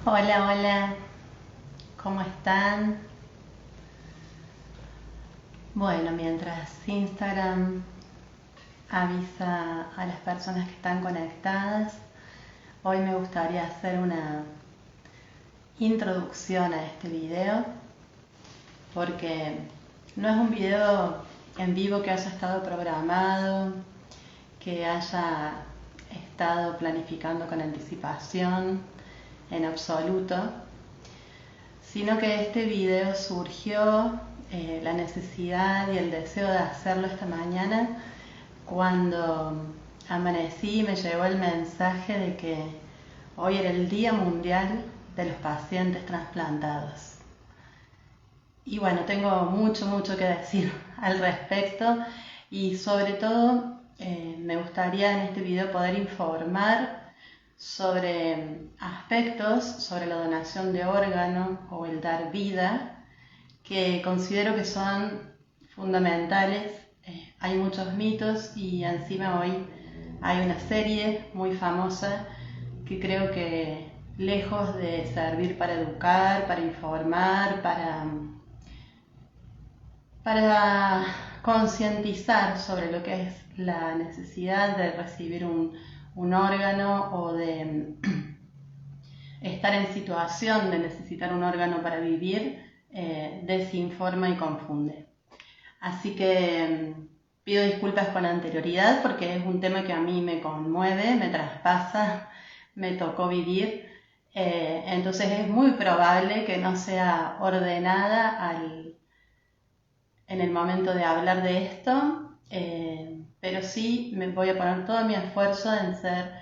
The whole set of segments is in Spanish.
Hola, hola, ¿cómo están? Bueno, mientras Instagram avisa a las personas que están conectadas, hoy me gustaría hacer una introducción a este video porque no es un video en vivo que haya estado programado, que haya estado planificando con anticipación en absoluto, sino que este video surgió la necesidad y el deseo de hacerlo esta mañana cuando amanecí y me llegó el mensaje de que hoy era el Día Mundial de los Pacientes Transplantados. Y bueno, tengo mucho que decir al respecto y sobre todo me gustaría en este video poder informar sobre aspectos sobre la donación de órganos o el dar vida que considero que son fundamentales. Hay muchos mitos y encima hoy hay una serie muy famosa que creo que lejos de servir para educar, para informar, para concientizar sobre lo que es la necesidad de recibir un órgano o de estar en situación de necesitar un órgano para vivir, desinforma y confunde. Así que pido disculpas con anterioridad porque es un tema que a mí me conmueve, me traspasa, me tocó vivir. Entonces es muy probable que no sea ordenada en el momento de hablar de esto, pero sí me voy a poner todo mi esfuerzo en ser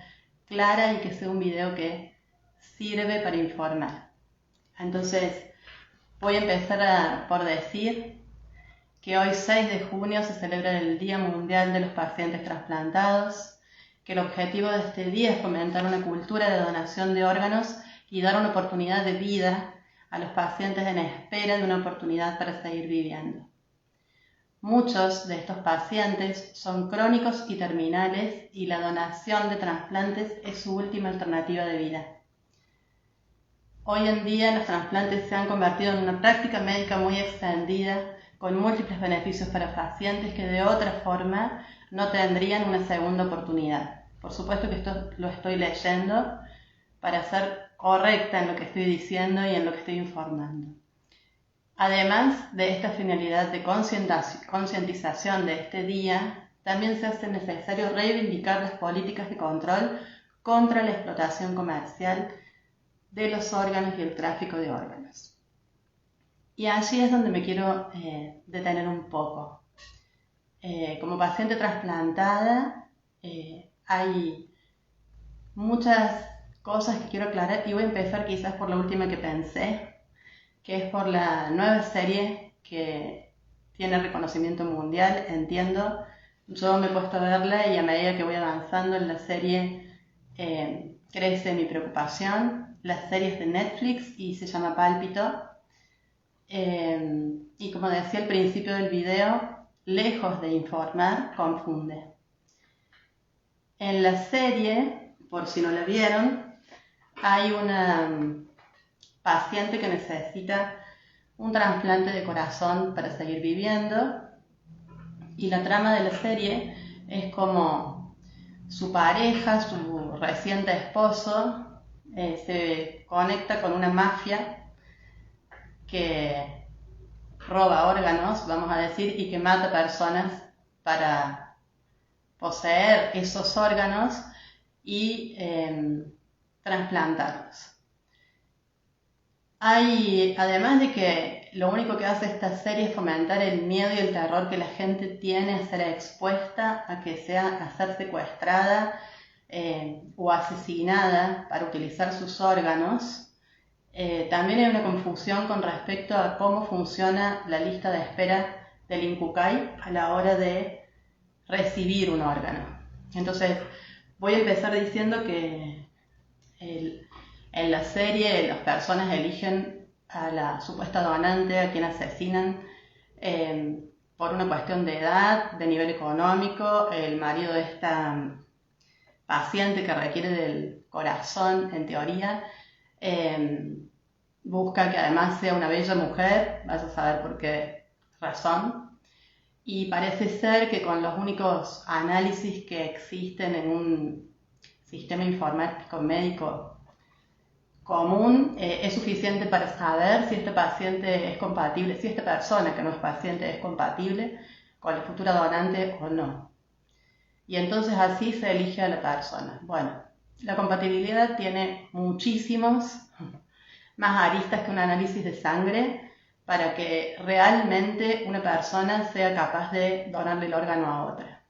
clara y que sea un video que sirve para informar. Entonces voy a empezar por decir que hoy 6 de junio se celebra el Día Mundial de los Pacientes Transplantados, que el objetivo de este día es fomentar una cultura de donación de órganos y dar una oportunidad de vida a los pacientes en espera de una oportunidad para seguir viviendo. Muchos de estos pacientes son crónicos y terminales y la donación de trasplantes es su última alternativa de vida. Hoy en día los trasplantes se han convertido en una práctica médica muy extendida con múltiples beneficios para pacientes que de otra forma no tendrían una segunda oportunidad. Por supuesto que esto lo estoy leyendo para ser correcta en lo que estoy diciendo y en lo que estoy informando. Además de esta finalidad de concientización de este día, también se hace necesario reivindicar las políticas de control contra la explotación comercial de los órganos y el tráfico de órganos. Y allí es donde me quiero detener un poco. Como paciente trasplantada hay muchas cosas que quiero aclarar y voy a empezar quizás por la última que pensé, que es por la nueva serie que tiene reconocimiento mundial, entiendo. Yo me he puesto a verla y a medida que voy avanzando en la serie crece mi preocupación. La serie es de Netflix y se llama Pálpito. Y como decía al principio del video, lejos de informar, confunde. En la serie, por si no la vieron, hay una paciente que necesita un trasplante de corazón para seguir viviendo y la trama de la serie es como su pareja, su reciente esposo, se conecta con una mafia que roba órganos, vamos a decir, y que mata personas para poseer esos órganos y trasplantarlos. Además de que lo único que hace esta serie es fomentar el miedo y el terror que la gente tiene a ser expuesta a ser secuestrada o asesinada para utilizar sus órganos, también hay una confusión con respecto a cómo funciona la lista de espera del INCUCAI a la hora de recibir un órgano. Entonces, voy a empezar diciendo que en la serie las personas eligen a la supuesta donante, a quien asesinan, por una cuestión de edad, de nivel económico. El marido de esta paciente que requiere del corazón, en teoría, Busca que además sea una bella mujer, vas a saber por qué razón. Y parece ser que con los únicos análisis que existen en un sistema informático médico común, es suficiente para saber si este paciente es compatible, si esta persona que no es paciente es compatible con la futura donante o no. Y entonces así se elige a la persona. Bueno, la compatibilidad tiene muchísimos más aristas que un análisis de sangre para que realmente una persona sea capaz de donarle el órgano a otra.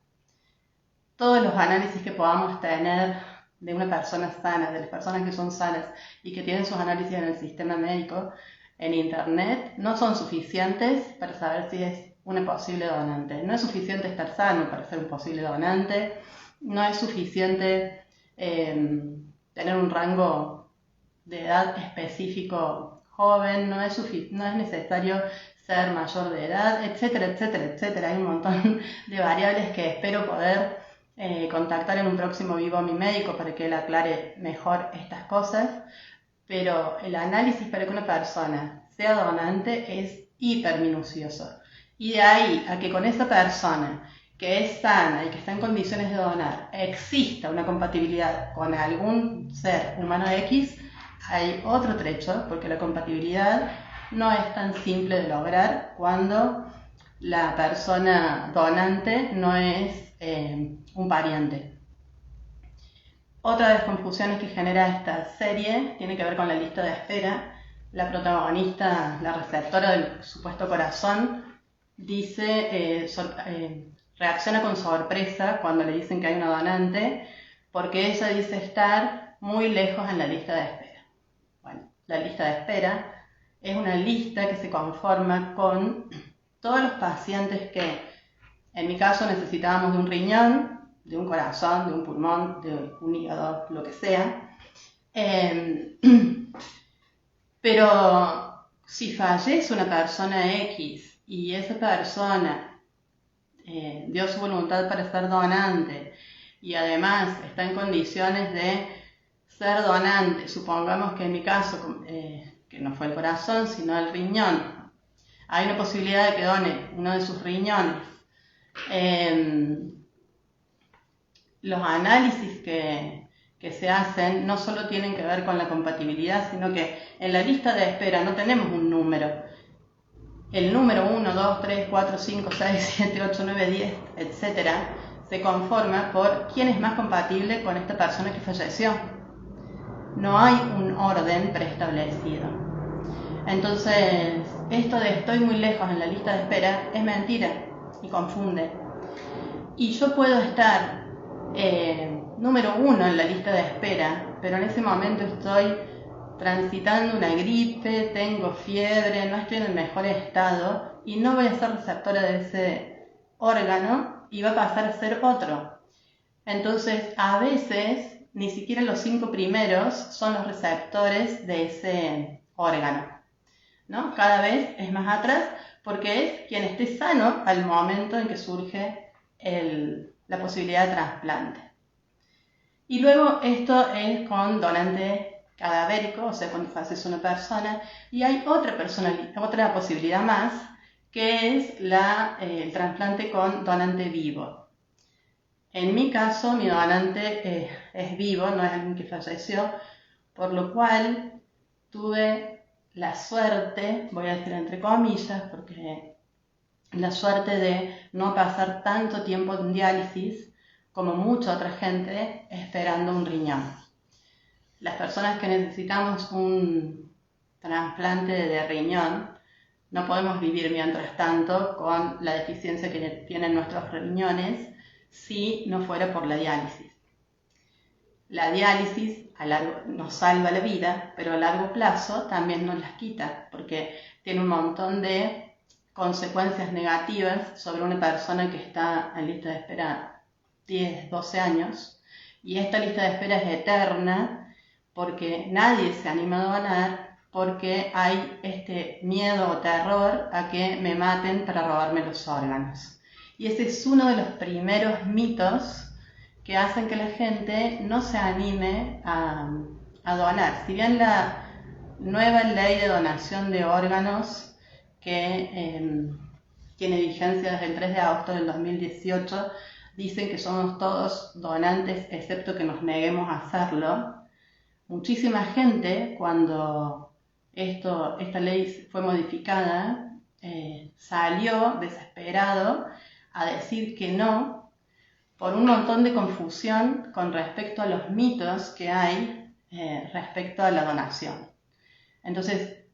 Todos los análisis que podamos tener de una persona sana, de las personas que son sanas y que tienen sus análisis en el sistema médico, en internet, no son suficientes para saber si es una posible donante. No es suficiente estar sano para ser un posible donante, no es suficiente tener un rango de edad específico joven, no es necesario ser mayor de edad, etcétera, etcétera, etcétera. Hay un montón de variables que espero poder contactar en un próximo Vivo a mi médico para que él aclare mejor estas cosas, pero el análisis para que una persona sea donante es hiper minucioso. Y de ahí a que con esa persona que es sana y que está en condiciones de donar exista una compatibilidad con algún ser humano X, hay otro trecho, porque la compatibilidad no es tan simple de lograr cuando la persona donante no es un pariente. Otra de las confusiones que genera esta serie tiene que ver con la lista de espera. La protagonista, la receptora del supuesto corazón, dice, reacciona con sorpresa cuando le dicen que hay una donante, porque ella dice estar muy lejos en la lista de espera. Bueno, la lista de espera es una lista que se conforma con todos los pacientes que, en mi caso, necesitábamos de un riñón, de un corazón, de un pulmón, de un hígado, lo que sea. Pero si fallece una persona X y esa persona dio su voluntad para ser donante y además está en condiciones de ser donante, supongamos que en mi caso, que no fue el corazón, sino el riñón, hay una posibilidad de que done uno de sus riñones. Los análisis que se hacen no solo tienen que ver con la compatibilidad, sino que en la lista de espera no tenemos un número. El número 1, 2, 3, 4, 5, 6, 7, 8, 9, 10, etc. se conforma por quién es más compatible con esta persona que falleció. No hay un orden preestablecido. Entonces, esto de estoy muy lejos en la lista de espera es mentira y confunde. Y yo puedo estar número 1 en la lista de espera, pero en ese momento estoy transitando una gripe, tengo fiebre, no estoy en el mejor estado y no voy a ser receptora de ese órgano y va a pasar a ser otro. Entonces, a veces, ni siquiera los 5 primeros son los receptores de ese órgano, ¿no? Cada vez es más atrás porque es quien esté sano al momento en que surge la posibilidad de trasplante. Y luego esto es con donante cadavérico, o sea, cuando fallece una persona, y hay otra posibilidad más, que es el trasplante con donante vivo. En mi caso, mi donante es vivo, no es alguien que falleció, por lo cual tuve la suerte, voy a decir entre comillas, porque la suerte de no pasar tanto tiempo en diálisis como mucha otra gente esperando un riñón. Las personas que necesitamos un trasplante de riñón no podemos vivir mientras tanto con la deficiencia que tienen nuestros riñones si no fuera por la diálisis. La diálisis nos salva la vida, pero a largo plazo también nos las quita, porque tiene un montón de consecuencias negativas sobre una persona que está en lista de espera 10, 12 años, y esta lista de espera es eterna porque nadie se anima a donar, porque hay este miedo o terror a que me maten para robarme los órganos. Y ese es uno de los primeros mitos que hacen que la gente no se anime a a donar. Si bien la nueva ley de donación de órganos que tiene vigencia desde el 3 de agosto del 2018 dicen que somos todos donantes excepto que nos neguemos a hacerlo, muchísima gente cuando esta ley fue modificada salió desesperado a decir que no por un montón de confusión con respecto a los mitos que hay respecto a la donación. Entonces,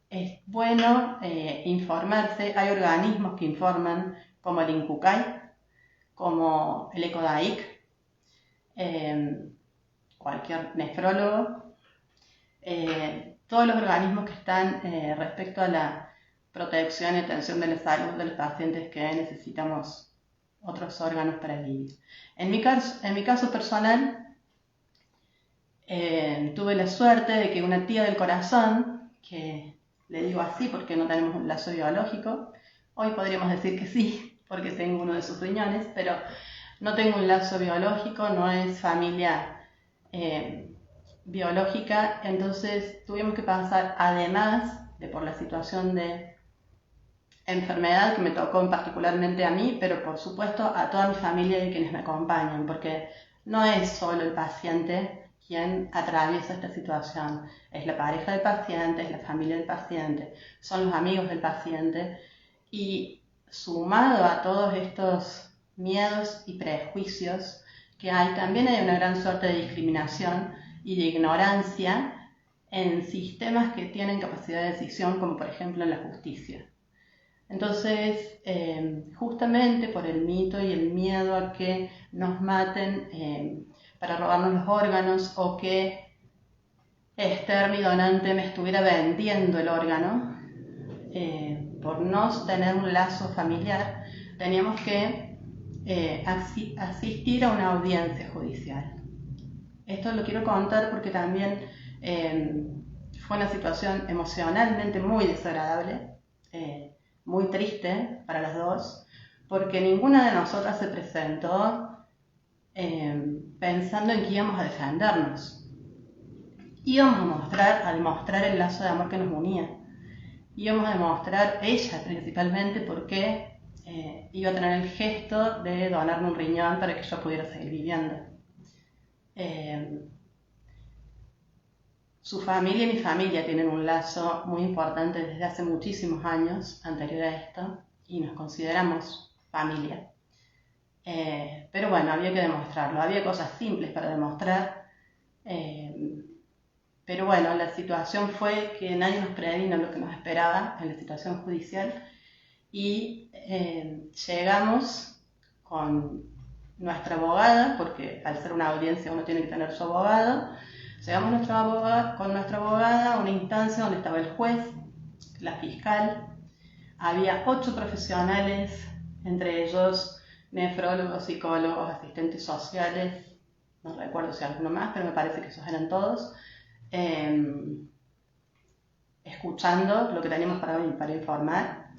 es bueno informarse. Hay organismos que informan, como el INCUCAI, como el ECODAIC, cualquier nefrólogo, todos los organismos que están respecto a la protección y atención de la salud de los pacientes que necesitamos otros órganos para vivir. En mi caso personal, tuve la suerte de que una tía del corazón, que le digo así porque no tenemos un lazo biológico, hoy podríamos decir que sí, porque tengo uno de sus riñones, pero no tengo un lazo biológico, no es familia biológica, entonces tuvimos que pasar, además de por la situación de enfermedad que me tocó particularmente a mí, pero por supuesto a toda mi familia y quienes me acompañan, porque no es solo el paciente quien atraviesa esta situación, es la pareja del paciente, es la familia del paciente, son los amigos del paciente, y sumado a todos estos miedos y prejuicios que hay, también hay una gran suerte de discriminación y de ignorancia en sistemas que tienen capacidad de decisión, como por ejemplo en la justicia. Entonces, justamente por el mito y el miedo a que nos maten para robarnos los órganos, o que Esther, mi donante, me estuviera vendiendo el órgano, por no tener un lazo familiar, teníamos que asistir a una audiencia judicial. Esto lo quiero contar porque también fue una situación emocionalmente muy desagradable, muy triste para las dos, porque ninguna de nosotras se presentó pensando en que íbamos a defendernos. Íbamos a demostrar el lazo de amor que nos unía. Íbamos a demostrar, ella principalmente, por qué iba a tener el gesto de donarme un riñón para que yo pudiera seguir viviendo. Su familia y mi familia tienen un lazo muy importante desde hace muchísimos años anterior a esto, y nos consideramos familia. Pero bueno, había que demostrarlo, había cosas simples para demostrar, pero bueno, la situación fue que nadie nos previno lo que nos esperaba en la situación judicial, y llegamos con nuestra abogada, porque al ser una audiencia uno tiene que tener su abogado. Llegamos con nuestra abogada a una instancia donde estaba el juez, la fiscal, había 8 profesionales, entre ellos nefrólogos, psicólogos, asistentes sociales, no recuerdo si alguno más, pero me parece que esos eran todos, escuchando lo que teníamos para informar.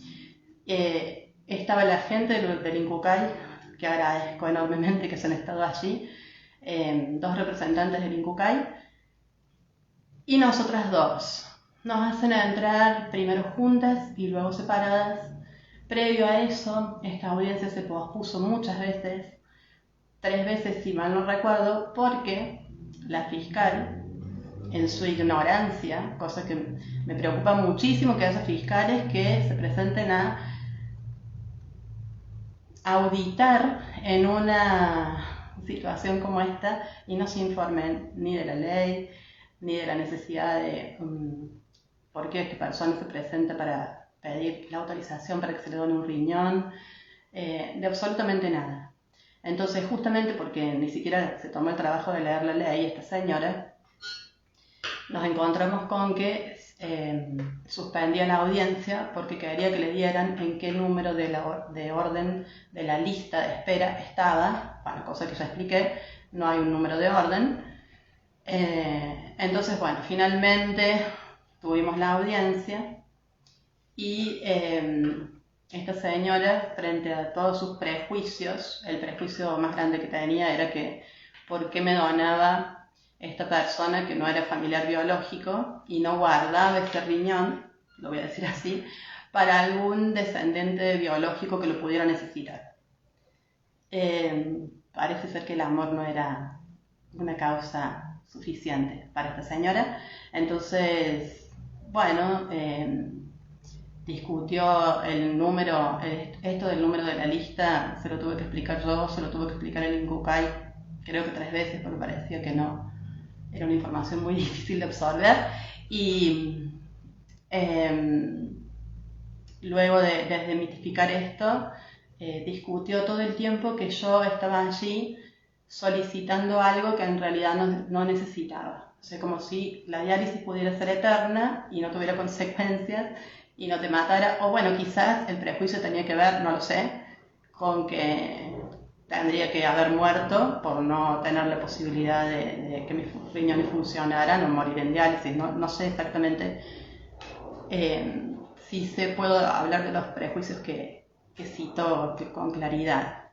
Estaba la gente del INCUCAI, que agradezco enormemente que se han estado allí, 2 representantes del INCUCAI, y nosotras 2. Nos hacen entrar primero juntas y luego separadas. Previo a eso, esta audiencia se pospuso muchas veces, 3 veces si mal no recuerdo, porque la fiscal, en su ignorancia, cosa que me preocupa muchísimo que haya fiscales que se presenten a auditar en una situación como esta y no se informen ni de la ley, ni de la necesidad de por qué esta persona se presenta para pedir la autorización para que se le done un riñón, de absolutamente nada. Entonces, justamente porque ni siquiera se tomó el trabajo de leer la ley esta señora, nos encontramos con que suspendía la audiencia porque quería que le dieran en qué número de orden de la lista de espera estaba, bueno, cosa que ya expliqué, no hay un número de orden. Entonces, bueno, finalmente tuvimos la audiencia y esta señora, frente a todos sus prejuicios, el prejuicio más grande que tenía era que por qué me donaba esta persona que no era familiar biológico y no guardaba este riñón, lo voy a decir así, para algún descendiente biológico que lo pudiera necesitar. Parece ser que el amor no era una causa suficiente para esta señora. Entonces, bueno, discutió el número, esto del número de la lista, se lo tuve que explicar yo, se lo tuve que explicar el Incucay, creo que 3 veces, porque parecía que no, era una información muy difícil de absorber. Y luego de desmitificar esto, discutió todo el tiempo que yo estaba allí solicitando algo que en realidad no necesitaba. O sea, como si la diálisis pudiera ser eterna y no tuviera consecuencias y no te matara. O bueno, quizás el prejuicio tenía que ver, no lo sé, con que tendría que haber muerto por no tener la posibilidad de que mis riñones funcionaran o morir en diálisis. No sé exactamente si se puedo hablar de los prejuicios que cito con claridad.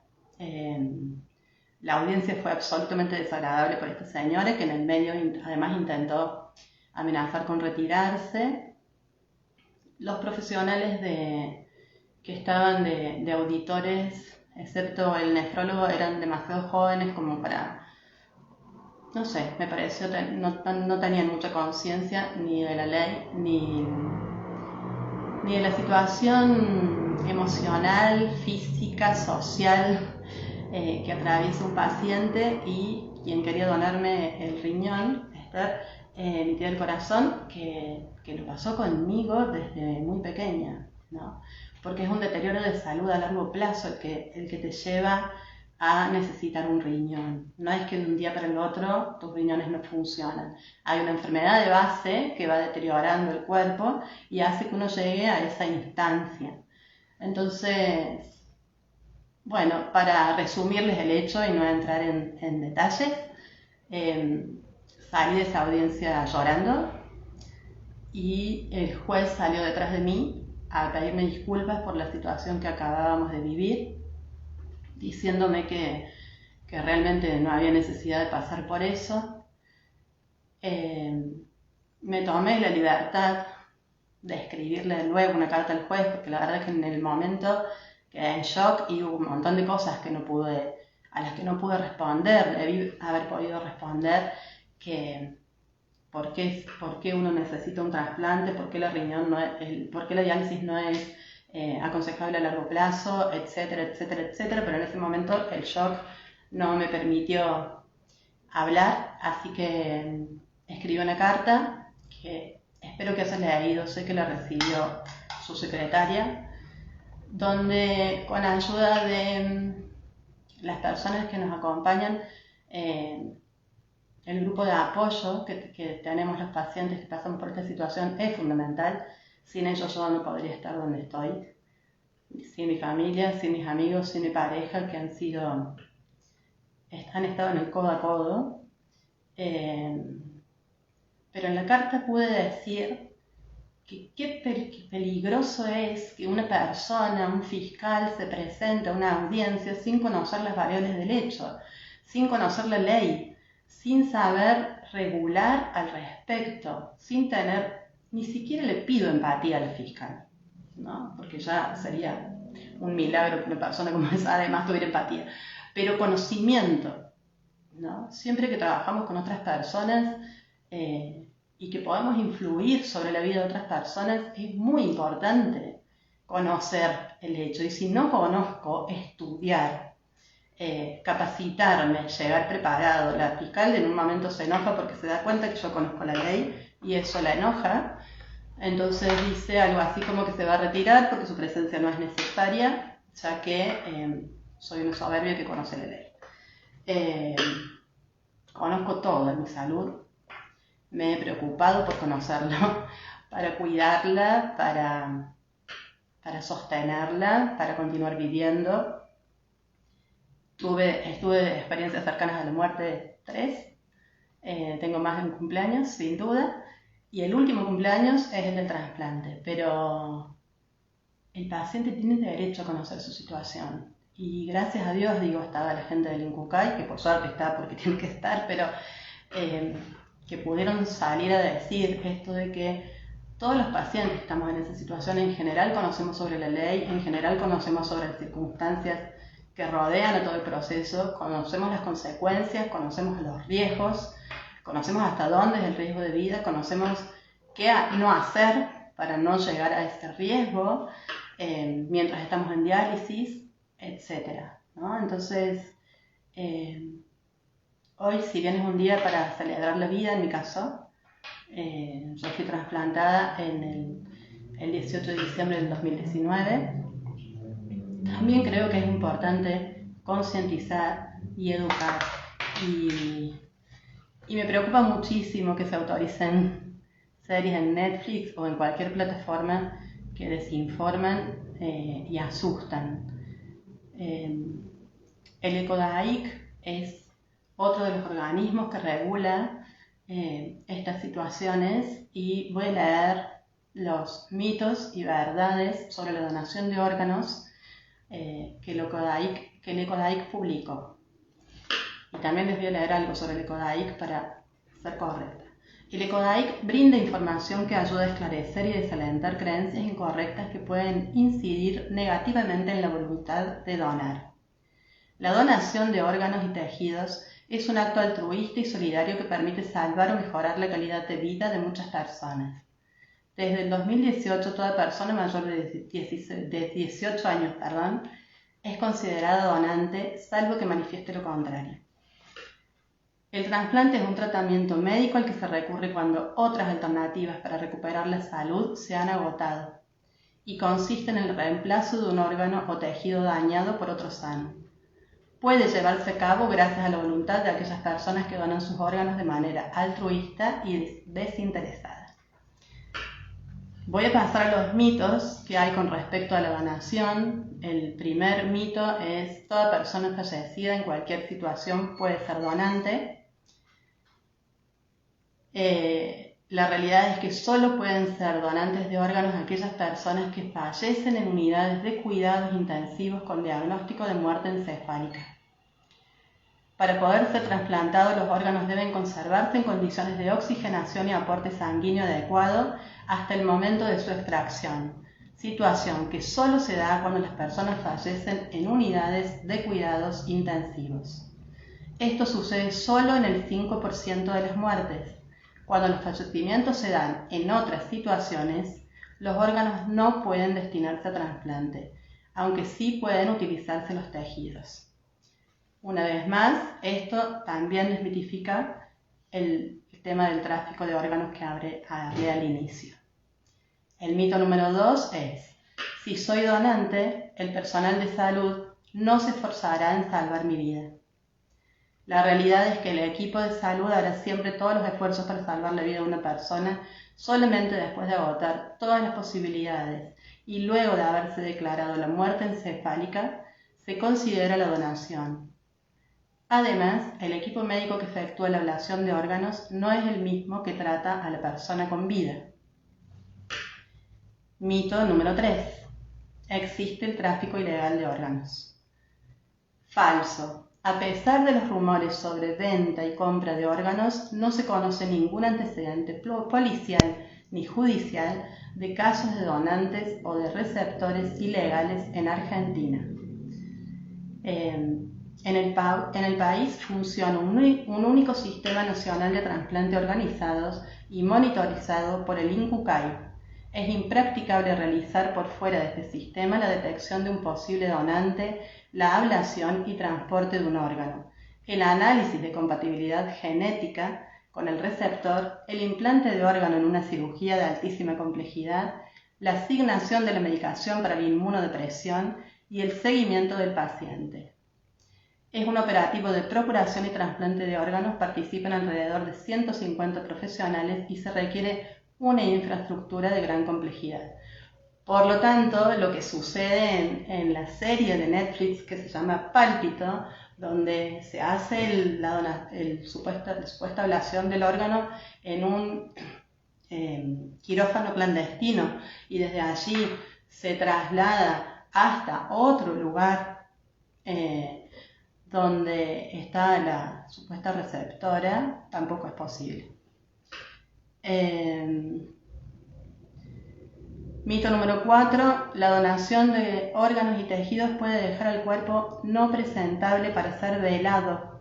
La audiencia fue absolutamente desagradable por esta señora, que en el medio además intentó amenazar con retirarse. Los profesionales que estaban de auditores, excepto el nefrólogo, eran demasiado jóvenes como para, no sé, me pareció no tenían mucha conciencia ni de la ley ni de la situación emocional, física, social que atraviesa un paciente. Y quien quería donarme el riñón, Esther, mi tía del corazón, que lo pasó conmigo desde muy pequeña, ¿no? Porque es un deterioro de salud a largo plazo el que te lleva a necesitar un riñón. No es que de un día para el otro tus riñones no funcionan. Hay una enfermedad de base que va deteriorando el cuerpo y hace que uno llegue a esa instancia. Entonces, bueno, para resumirles el hecho y no entrar en detalles, salí de esa audiencia llorando y el juez salió detrás de mí a pedirme disculpas por la situación que acabábamos de vivir, diciéndome que realmente no había necesidad de pasar por eso. Me tomé la libertad de escribirle luego una carta al juez, porque la verdad es que en el momento quedé en shock y hubo un montón de cosas a las que no pude responder. Debí haber podido responder que por qué uno necesita un trasplante, por qué por qué la diálisis no es aconsejable a largo plazo, etcétera, etcétera, etcétera, pero en ese momento el shock no me permitió hablar, así que escribí una carta que espero que hayas leído, sé que la recibió su secretaria, donde con ayuda de las personas que nos acompañan, el grupo de apoyo que tenemos los pacientes que pasan por esta situación es fundamental. Sin ellos yo no podría estar donde estoy, sin mi familia, sin mis amigos, sin mi pareja, que han estado en el codo a codo. Pero en la carta pude decir que qué peligroso es que una persona, un fiscal, se presente a una audiencia sin conocer las variables del hecho, sin conocer la ley, sin saber regular al respecto, sin tener, ni siquiera le pido empatía al fiscal, ¿no? Porque ya sería un milagro que una persona como esa además tuviera empatía, pero conocimiento, ¿no? Siempre que trabajamos con otras personas y que podamos influir sobre la vida de otras personas, es muy importante conocer el hecho. Y si no conozco, estudiar, capacitarme, llegar preparado. La fiscal en un momento se enoja porque se da cuenta que yo conozco la ley y eso la enoja. Entonces dice algo así como que se va a retirar porque su presencia no es necesaria, ya que soy una soberbia que conoce la ley. Conozco todo de mi salud, me he preocupado por conocerlo, para cuidarla, para sostenerla, para continuar viviendo. Estuve experiencias cercanas a la muerte 3, tengo más de un cumpleaños, sin duda, y el último cumpleaños es el del trasplante, pero el paciente tiene derecho a conocer su situación. Y gracias a Dios, estaba la gente del Incucay, que por suerte está porque tiene que estar, pero que pudieron salir a decir esto de que todos los pacientes estamos en esa situación, en general conocemos sobre la ley, en general conocemos sobre las circunstancias que rodean a todo el proceso, conocemos las consecuencias, conocemos los riesgos, conocemos hasta dónde es el riesgo de vida, conocemos qué no hacer para no llegar a ese riesgo mientras estamos en diálisis, etc., ¿no? Entonces, hoy, si bien es un día para celebrar la vida, en mi caso, yo fui trasplantada el 18 de diciembre del 2019. También creo que es importante concientizar y educar. Y me preocupa muchísimo que se autoricen series en Netflix o en cualquier plataforma que desinforman y asustan. El ECODAIC es otro de los organismos que regula estas situaciones, y voy a leer los mitos y verdades sobre la donación de órganos que el ECODAIC publicó. Y también les voy a leer algo sobre el ECODAIC para ser correcta. El ECODAIC brinda información que ayuda a esclarecer y desalentar creencias incorrectas que pueden incidir negativamente en la voluntad de donar. La donación de órganos y tejidos es un acto altruista y solidario que permite salvar o mejorar la calidad de vida de muchas personas. Desde el 2018, toda persona mayor de 18 años es considerada donante, salvo que manifieste lo contrario. El trasplante es un tratamiento médico al que se recurre cuando otras alternativas para recuperar la salud se han agotado, y consiste en el reemplazo de un órgano o tejido dañado por otro sano. Puede llevarse a cabo gracias a la voluntad de aquellas personas que donan sus órganos de manera altruista y desinteresada. Voy a pasar a los mitos que hay con respecto a la donación. El primer mito es: toda persona fallecida en cualquier situación puede ser donante. La realidad es que solo pueden ser donantes de órganos aquellas personas que fallecen en unidades de cuidados intensivos con diagnóstico de muerte encefálica. Para poder ser trasplantados, los órganos deben conservarse en condiciones de oxigenación y aporte sanguíneo adecuado hasta el momento de su extracción, situación que solo se da cuando las personas fallecen en unidades de cuidados intensivos. Esto sucede solo en el 5% de las muertes. Cuando los fallecimientos se dan en otras situaciones, los órganos no pueden destinarse a trasplante, aunque sí pueden utilizarse los tejidos. Una vez más, esto también desmitifica el tema del tráfico de órganos que hablé al inicio. El mito número 2 es: si soy donante, el personal de salud no se esforzará en salvar mi vida. La realidad es que el equipo de salud hará siempre todos los esfuerzos para salvar la vida de una persona solamente después de agotar todas las posibilidades y luego de haberse declarado la muerte encefálica, se considera la donación. Además, el equipo médico que efectúa la ablación de órganos no es el mismo que trata a la persona con vida. Mito número 3. Existe el tráfico ilegal de órganos. Falso. A pesar de los rumores sobre venta y compra de órganos, no se conoce ningún antecedente policial ni judicial de casos de donantes o de receptores ilegales en Argentina. En el país funciona un único sistema nacional de trasplante organizados y monitorizado por el INCUCAI. Es impracticable realizar por fuera de este sistema la detección de un posible donante, la ablación y transporte de un órgano, el análisis de compatibilidad genética con el receptor, el implante de órgano en una cirugía de altísima complejidad, la asignación de la medicación para la inmunodepresión y el seguimiento del paciente. Es un operativo de procuración y trasplante de órganos, participan alrededor de 150 profesionales y se requiere una infraestructura de gran complejidad. Por lo tanto, lo que sucede en la serie de Netflix que se llama Pálpito, donde se hace la supuesta ablación del órgano en un quirófano clandestino y desde allí se traslada hasta otro lugar donde está la supuesta receptora, tampoco es posible. Mito número 4. La donación de órganos y tejidos puede dejar al cuerpo no presentable para ser velado.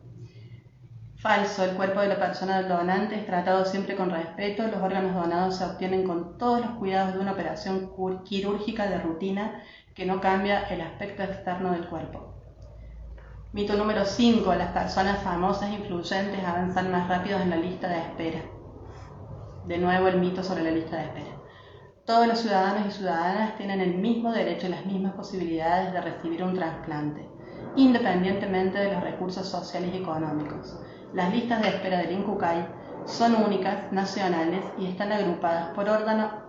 Falso. El cuerpo de la persona donante es tratado siempre con respeto. Los órganos donados se obtienen con todos los cuidados de una operación quirúrgica de rutina que no cambia el aspecto externo del cuerpo. Mito número 5. Las personas famosas e influyentes avanzan más rápido en la lista de espera. De nuevo el mito sobre la lista de espera. Todos los ciudadanos y ciudadanas tienen el mismo derecho y las mismas posibilidades de recibir un trasplante, independientemente de los recursos sociales y económicos. Las listas de espera del INCUCAI son únicas, nacionales y están agrupadas por órgano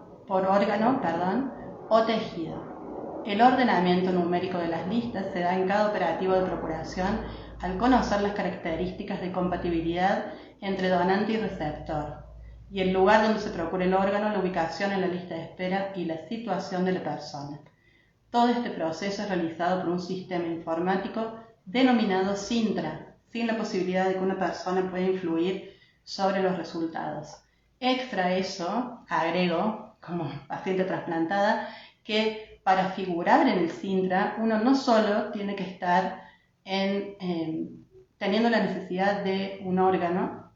o tejido. El ordenamiento numérico de las listas se da en cada operativo de procuración al conocer las características de compatibilidad entre donante y receptor, y el lugar donde se procura el órgano, la ubicación en la lista de espera y la situación de la persona. Todo este proceso es realizado por un sistema informático denominado SINTRA, sin la posibilidad de que una persona pueda influir sobre los resultados. Extra eso, agrego, como paciente trasplantada, que para figurar en el SINTRA uno no solo tiene que estar teniendo la necesidad de un órgano,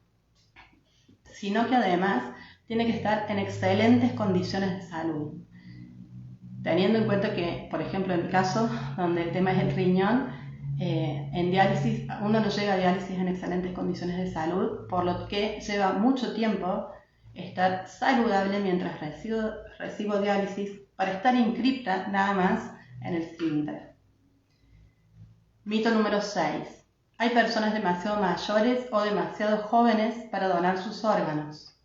sino que además tiene que estar en excelentes condiciones de salud. Teniendo en cuenta que, por ejemplo, en mi caso, donde el tema es el riñón, en diálisis, uno no llega a diálisis en excelentes condiciones de salud, por lo que lleva mucho tiempo estar saludable mientras recibo diálisis para estar inscripta nada más en el SINTRA. Mito número 6. Hay personas demasiado mayores o demasiado jóvenes para donar sus órganos.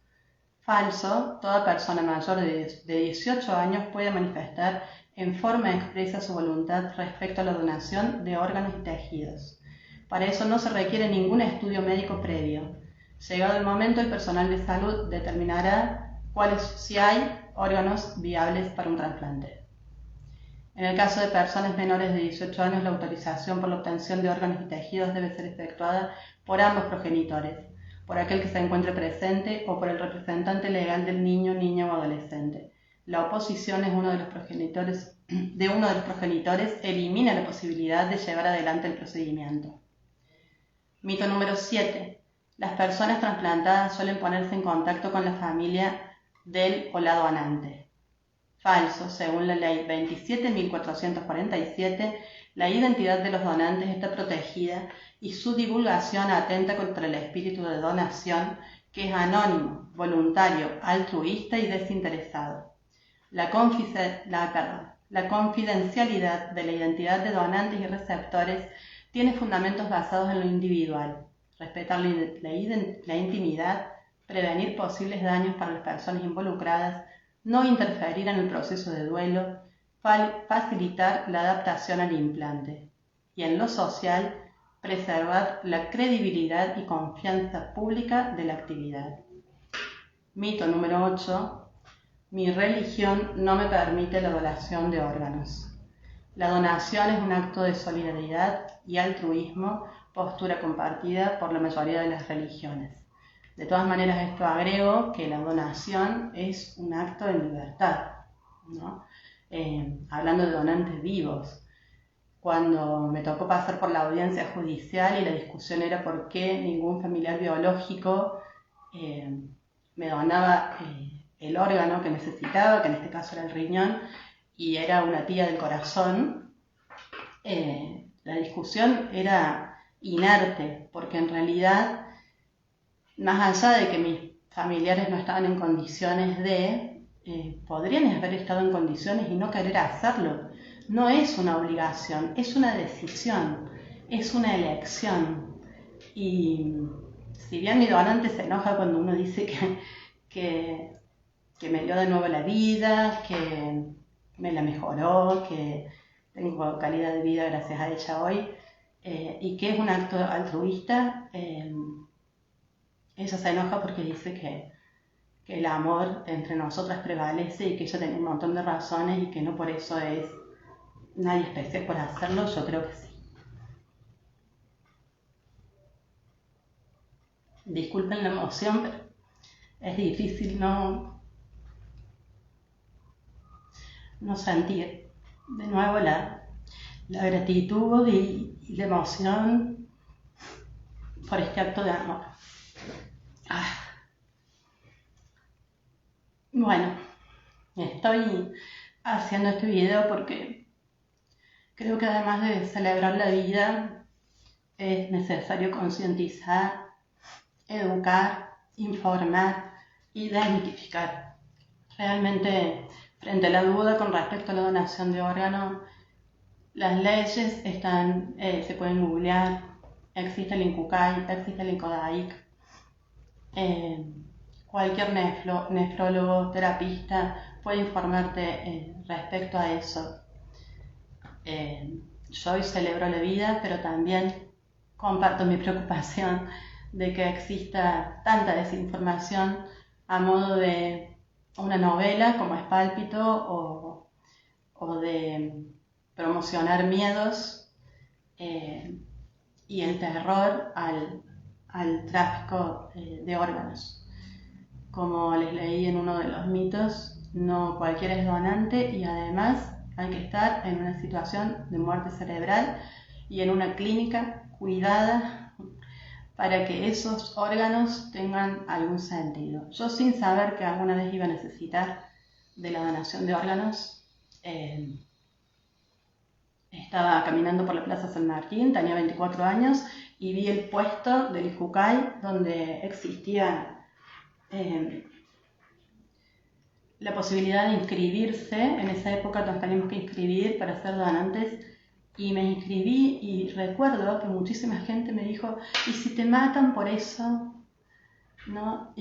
Falso. Toda persona mayor de 18 años puede manifestar en forma expresa su voluntad respecto a la donación de órganos y tejidos. Para eso no se requiere ningún estudio médico previo. Llegado el momento, el personal de salud determinará si hay órganos viables para un trasplante. En el caso de personas menores de 18 años, la autorización por la obtención de órganos y tejidos debe ser efectuada por ambos progenitores, por aquel que se encuentre presente o por el representante legal del niño, niña o adolescente. La oposición de uno de los progenitores elimina la posibilidad de llevar adelante el procedimiento. Mito número 7. Las personas trasplantadas suelen ponerse en contacto con la familia del o la donante. Falso. Según la ley 27.447, la identidad de los donantes está protegida y su divulgación atenta contra el espíritu de donación, que es anónimo, voluntario, altruista y desinteresado. La confidencialidad de la identidad de donantes y receptores tiene fundamentos basados en lo individual, respetar la intimidad, prevenir posibles daños para las personas involucradas, no interferir en el proceso de duelo, facilitar la adaptación al implante. Y en lo social, preservar la credibilidad y confianza pública de la actividad. Mito número 8. Mi religión no me permite la donación de órganos. La donación es un acto de solidaridad y altruismo, postura compartida por la mayoría de las religiones. De todas maneras, esto agrego que la donación es un acto de libertad, ¿no? Hablando de donantes vivos. Cuando me tocó pasar por la audiencia judicial y la discusión era por qué ningún familiar biológico me donaba el órgano que necesitaba, que en este caso era el riñón, y era una tía del corazón, la discusión era inerte, porque en realidad, más allá de que mis familiares no estaban en condiciones podrían haber estado en condiciones y no querer hacerlo. No es una obligación, es una decisión, es una elección. Y si bien mi donante se enoja cuando uno dice que me dio de nuevo la vida, que me la mejoró, que tengo calidad de vida gracias a ella hoy, y que es un acto altruista, ella se enoja porque dice que el amor entre nosotras prevalece y que ella tiene un montón de razones y que no por eso es nadie especial por hacerlo. Yo creo que sí. Disculpen la emoción, pero es difícil no sentir de nuevo la gratitud y la emoción por este acto de amor. Bueno, estoy haciendo este video porque creo que además de celebrar la vida es necesario concientizar, educar, informar y desmitificar. Realmente, frente a la duda con respecto a la donación de órganos, las leyes están, se pueden googlear, existe el INCUCAI, existe el INCODAIC. Cualquier nefrólogo, terapista puede informarte respecto a eso. Yo hoy celebro la vida, pero también comparto mi preocupación de que exista tanta desinformación a modo de una novela como es Pálpito o de promocionar miedos y el terror al tráfico de órganos. Como les leí en uno de los mitos, no cualquiera es donante y además hay que estar en una situación de muerte cerebral y en una clínica cuidada para que esos órganos tengan algún sentido. Yo, sin saber que alguna vez iba a necesitar de la donación de órganos, estaba caminando por la Plaza San Martín, tenía 24 años y vi el puesto del INCUCAI donde existía la posibilidad de inscribirse. En esa época nos teníamos que inscribir para ser donantes y me inscribí y recuerdo que muchísima gente me dijo, ¿y si te matan por eso? ¿No?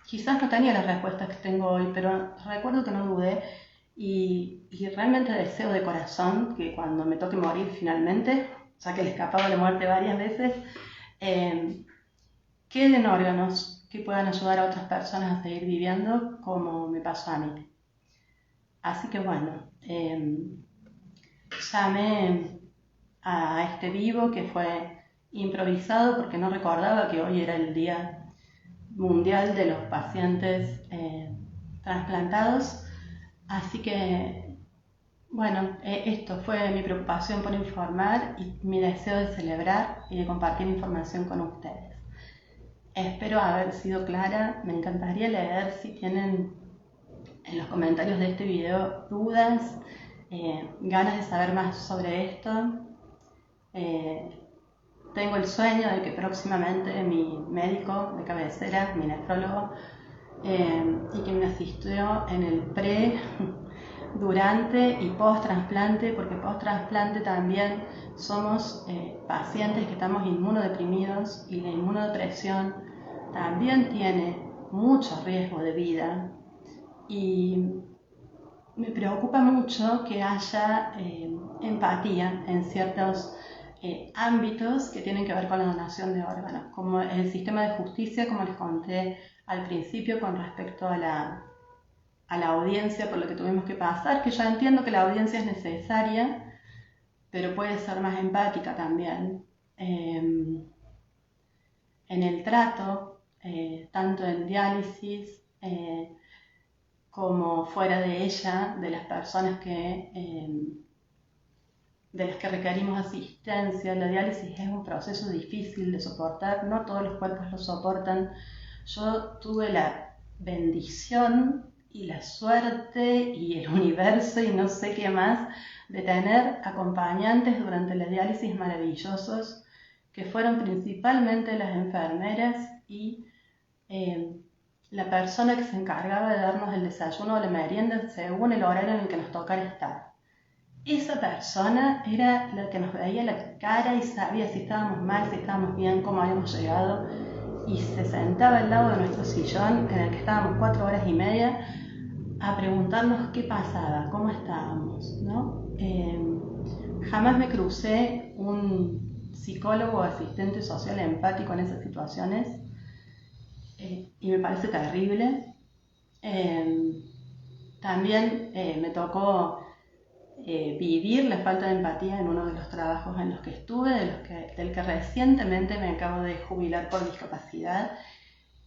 Quizás no tenía las respuestas que tengo hoy, pero recuerdo que no dudé y realmente deseo de corazón que cuando me toque morir finalmente, ya que le escapaba la muerte varias veces, queden órganos que puedan ayudar a otras personas a seguir viviendo como me pasó a mí. Así que bueno, llamé a este vivo que fue improvisado porque no recordaba que hoy era el Día Mundial de los Pacientes Transplantados. Así que bueno, esto fue mi preocupación por informar y mi deseo de celebrar y de compartir información con ustedes. Espero haber sido clara. Me encantaría leer si tienen en los comentarios de este video dudas, ganas de saber más sobre esto. Tengo el sueño de que próximamente mi médico de cabecera, mi nefrólogo, y que me asistió en el pre, durante y post-trasplante, porque post-trasplante también somos pacientes que estamos inmunodeprimidos y la inmunodepresión también tiene mucho riesgo de vida y me preocupa mucho que haya empatía en ciertos ámbitos que tienen que ver con la donación de órganos, como el sistema de justicia, como les conté al principio con respecto a la audiencia por lo que tuvimos que pasar, que ya entiendo que la audiencia es necesaria, pero puede ser más empática también. En el trato, tanto en diálisis como fuera de ella, de las personas de las que requerimos asistencia. La diálisis es un proceso difícil de soportar, no todos los cuerpos lo soportan. Yo tuve la bendición y la suerte y el universo y no sé qué más de tener acompañantes durante la diálisis maravillosos que fueron principalmente las enfermeras y la persona que se encargaba de darnos el desayuno o la merienda según el horario en el que nos tocara estar. Esa persona era la que nos veía la cara y sabía si estábamos mal, si estábamos bien, cómo habíamos llegado, y se sentaba al lado de nuestro sillón en el que estábamos 4 horas y media a preguntarnos qué pasaba, cómo estábamos, ¿no? Jamás me crucé un psicólogo o asistente social empático en esas situaciones y me parece terrible. También me tocó vivir la falta de empatía en uno de los trabajos en los que estuve, del que recientemente me acabo de jubilar por discapacidad,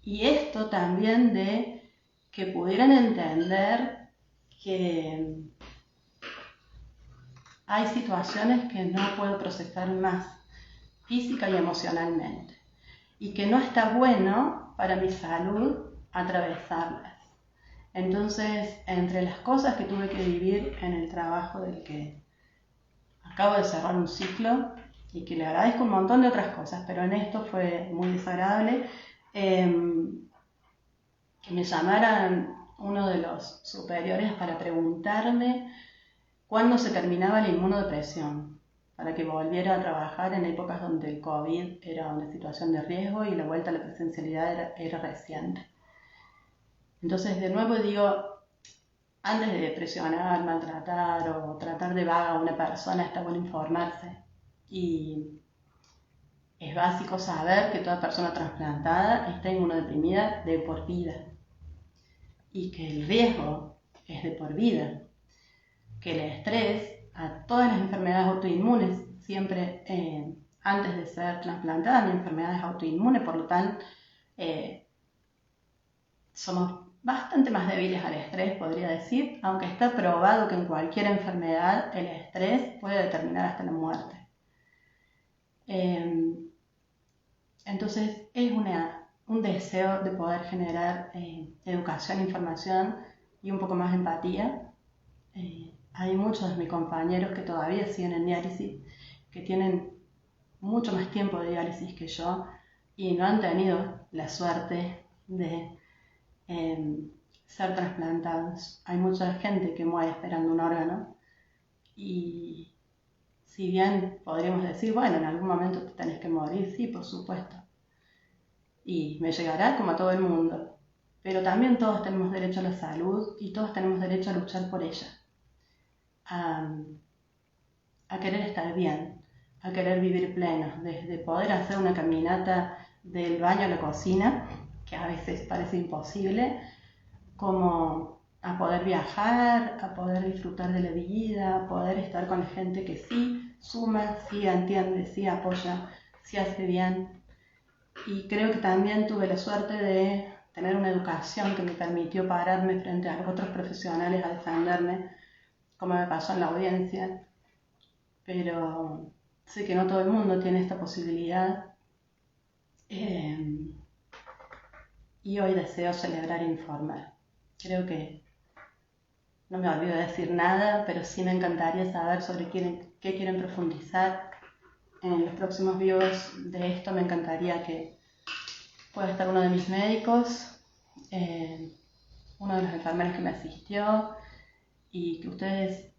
y esto también de que pudieran entender que hay situaciones que no puedo procesar más física y emocionalmente, y que no está bueno para mi salud atravesarlas. Entonces, entre las cosas que tuve que vivir en el trabajo del que acabo de cerrar un ciclo, y que le agradezco un montón de otras cosas, pero en esto fue muy desagradable, que me llamaran uno de los superiores para preguntarme cuándo se terminaba la inmunodepresión, para que volviera a trabajar en épocas donde el COVID era una situación de riesgo y la vuelta a la presencialidad era reciente. Entonces, de nuevo digo, antes de presionar, maltratar o tratar de vaga a una persona, está bueno informarse. Y es básico saber que toda persona trasplantada está inmunodeprimida de por vida. Y que el riesgo es de por vida. Que el estrés a todas las enfermedades autoinmunes, siempre antes de ser trasplantada, mi enfermedad es autoinmune, por lo tanto, somos bastante más débiles al estrés, podría decir, aunque está probado que en cualquier enfermedad el estrés puede determinar hasta la muerte. Entonces es un deseo de poder generar educación, información y un poco más de empatía. Hay muchos de mis compañeros que todavía siguen en diálisis, que tienen mucho más tiempo de diálisis que yo y no han tenido la suerte de ser trasplantados. Hay mucha gente que muere esperando un órgano y si bien podríamos decir, bueno, en algún momento te tenés que morir, sí, por supuesto, y me llegará como a todo el mundo, pero también todos tenemos derecho a la salud y todos tenemos derecho a luchar por ella, a querer estar bien, a querer vivir plenos, desde poder hacer una caminata del baño a la cocina, que a veces parece imposible, como a poder viajar, a poder disfrutar de la vida, a poder estar con la gente que sí suma, sí entiende, sí apoya, sí hace bien. Y creo que también tuve la suerte de tener una educación que me permitió pararme frente a otros profesionales a defenderme, como me pasó en la audiencia. Pero sé que no todo el mundo tiene esta posibilidad. Y hoy deseo celebrar e informar. Creo que no me olvido de decir nada, pero sí me encantaría saber sobre qué quieren profundizar. En los próximos videos de esto me encantaría que pueda estar uno de mis médicos, uno de los enfermeros que me asistió, y que ustedes,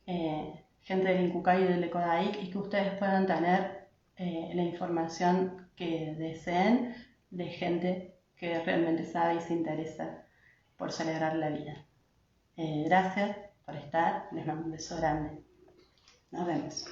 gente del INCUCAI y del ECODAIC, y que ustedes puedan tener la información que deseen de gente que realmente sabe y se interesa por celebrar la vida. Gracias por estar, les mando un beso grande. Nos vemos.